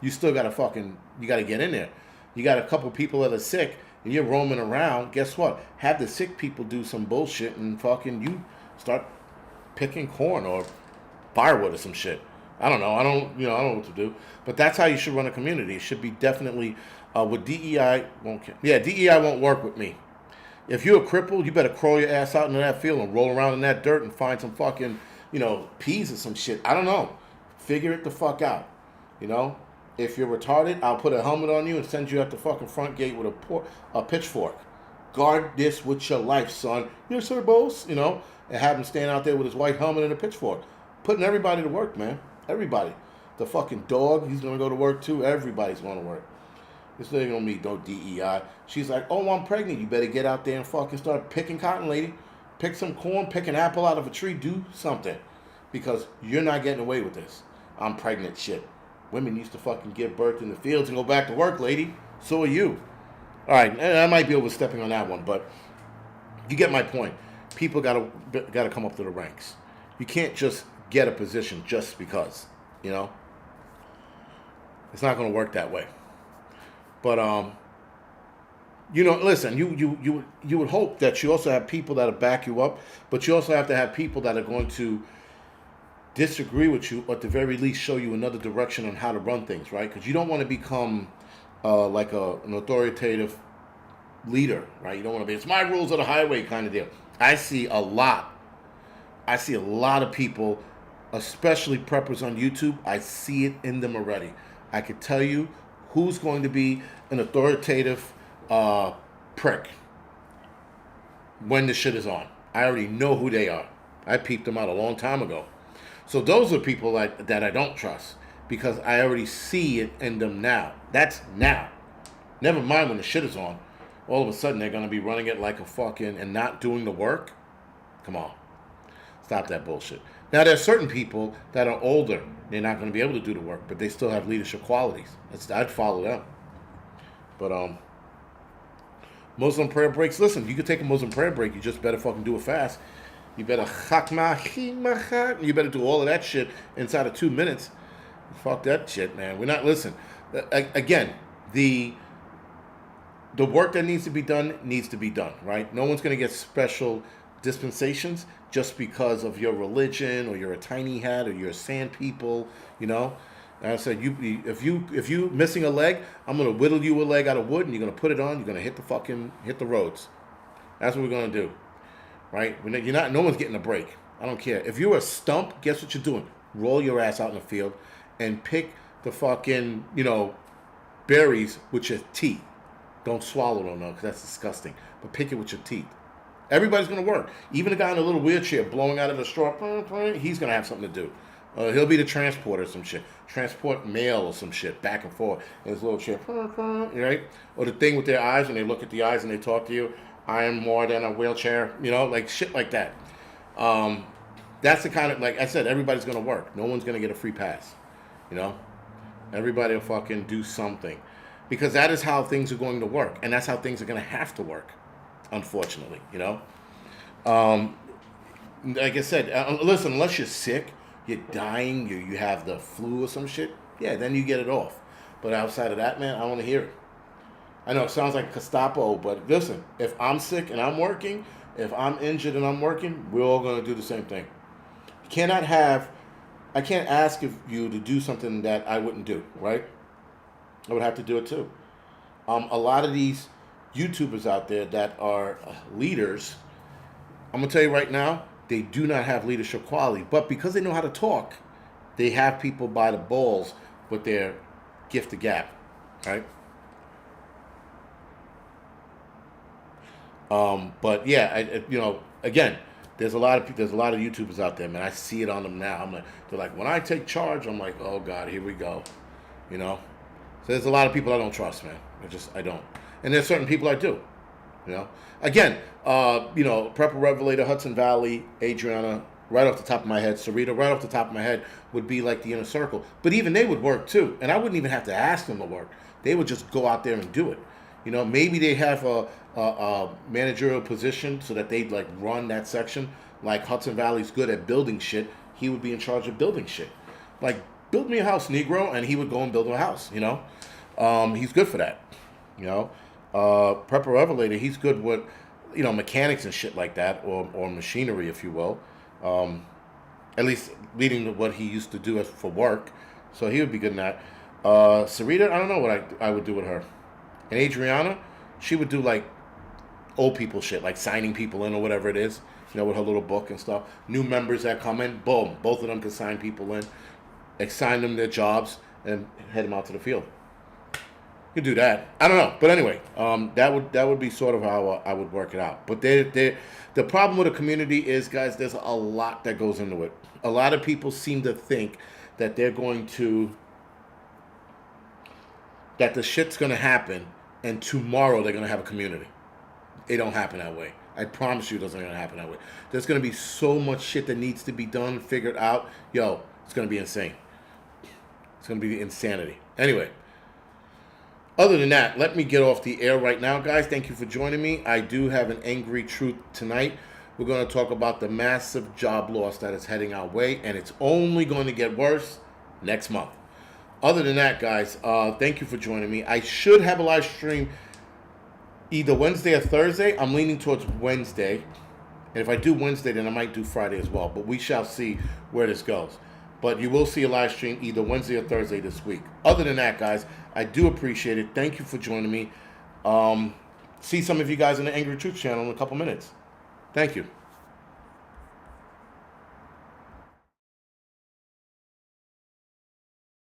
you still got to get in there. You got a couple people that are sick, and you're roaming around. Guess what? Have the sick people do some bullshit, and fucking you start picking corn or firewood or some shit. I don't know. I don't know what to do. But that's how you should run a community. It should be definitely with DEI. DEI won't work with me. If you're a cripple, you better crawl your ass out into that field and roll around in that dirt and find some fucking, peas or some shit. I don't know. Figure it the fuck out. If you're retarded, I'll put a helmet on you and send you at the fucking front gate with a pitchfork. Guard this with your life, son. Yes, sir, boss. And have him stand out there with his white helmet and a pitchfork. Putting everybody to work, man. Everybody. The fucking dog, he's going to go to work too. Everybody's going to work. This lady gonna meet no DEI. She's like, oh, I'm pregnant. You better get out there and fucking start picking cotton, lady. Pick some corn, pick an apple out of a tree, do something. Because you're not getting away with this. I'm pregnant shit. Women used to fucking give birth in the fields and go back to work, lady. So are you. All right, I might be overstepping on that one, but you get my point. People gotta come up to the ranks. You can't just get a position just because, It's not gonna work that way. But listen, you would hope that you also have people that'll back you up, but you also have to have people that are going to disagree with you, or at the very least show you another direction on how to run things, right? Because you don't want to become like an authoritative leader, right? You don't want to be, it's my rules of the highway kind of deal. I see a lot of people, especially preppers on YouTube. I see it in them already. I could tell you who's going to be an authoritative prick when the shit is on. I already know who they are. I peeped them out a long time ago. So those are people that I don't trust because I already see it in them now. That's now. Never mind when the shit is on. All of a sudden they're going to be running it like a fucking and not doing the work. Come on. Stop that bullshit. Now, there's certain people that are older. They're not going to be able to do the work, but they still have leadership qualities. I'd follow them. But Muslim prayer breaks. Listen, you could take a Muslim prayer break. You just better fucking do it fast. You better you better do all of that shit inside of 2 minutes. Fuck that shit, man. We're not, listen. Again, the work that needs to be done, right? No one's going to get special dispensations just because of your religion or you're a tiny hat or you're a sand people, And I said, if you missing a leg, I'm gonna whittle you a leg out of wood, and you're gonna put it on. You're gonna hit the roads. That's what we're gonna do, right? You're not. No one's getting a break. I don't care. If you're a stump, guess what you're doing? Roll your ass out in the field and pick the fucking berries with your teeth. Don't swallow them though, because that's disgusting. But pick it with your teeth. Everybody's gonna work. Even the guy in a little wheelchair blowing out of the straw, he's gonna have something to do. He'll be the transporter or some shit. Transport mail or some shit back and forth in his little chair, right? Or the thing with their eyes, when they look at the eyes and they talk to you, I am more than a wheelchair, like shit like that. That's the kind of, like I said, everybody's going to work. No one's going to get a free pass, Everybody will fucking do something. Because that is how things are going to work. And that's how things are going to have to work, unfortunately, Like I said, listen, unless you're sick, you're dying, you have the flu or some shit, yeah, then you get it off. But outside of that, man, I don't want to hear it. I know it sounds like Gestapo, but listen, if I'm sick and I'm working, if I'm injured and I'm working, we're all going to do the same thing. I can't ask you to do something that I wouldn't do, right? I would have to do it too. A lot of these YouTubers out there that are leaders, I'm going to tell you right now, they do not have leadership quality. But because they know how to talk, they have people by the balls with their gift of gab, right? But yeah, again, there's a lot of YouTubers out there, man. I see it on them now. They're like, when I take charge, I'm like, oh God, here we go, So there's a lot of people I don't trust, man. I don't. And there's certain people I do, Again, Prepper Revelator, Hudson Valley, Adriana, right off the top of my head, Sarita, right off the top of my head, would be like the inner circle. But even they would work too, and I wouldn't even have to ask them to work. They would just go out there and do it. Maybe they have a managerial position so that they'd like run that section. Like Hudson Valley's good at building shit. He would be in charge of building shit. Like, build me a house, Negro, and he would go and build a house, He's good for that, Prepper Revelator, he's good with, mechanics and shit like that, or machinery, if you will. At least leading to what he used to do for work. So he would be good in that. Sarita, I don't know what I would do with her. And Adriana, she would do like old people shit, like signing people in or whatever it is, with her little book and stuff. New members that come in, boom, both of them can sign people in, assign them their jobs, and head them out to the field. You could do that. I don't know, but anyway, that would be sort of how I would work it out. But the problem with a community is, guys, there's a lot that goes into it. A lot of people seem to think that that the shit's gonna happen, and tomorrow they're gonna have a community. It don't happen that way. I promise you, it doesn't gonna happen that way. There's gonna be so much shit that needs to be done, figured out. Yo, it's gonna be insane. It's gonna be insanity. Anyway. Other than that, let me get off the air right now, guys. Thank you for joining me. I do have an angry truth tonight. We're going to talk about the massive job loss that is heading our way, and it's only going to get worse next month. Other than that, guys, thank you for joining me. I should have a live stream either Wednesday or Thursday. I'm leaning towards Wednesday. And if I do Wednesday, then I might do Friday as well. But we shall see where this goes. But you will see a live stream either Wednesday or Thursday this week. Other than that, guys, I do appreciate it. Thank you for joining me. See some of you guys in the Angry Truth channel in a couple minutes. Thank you.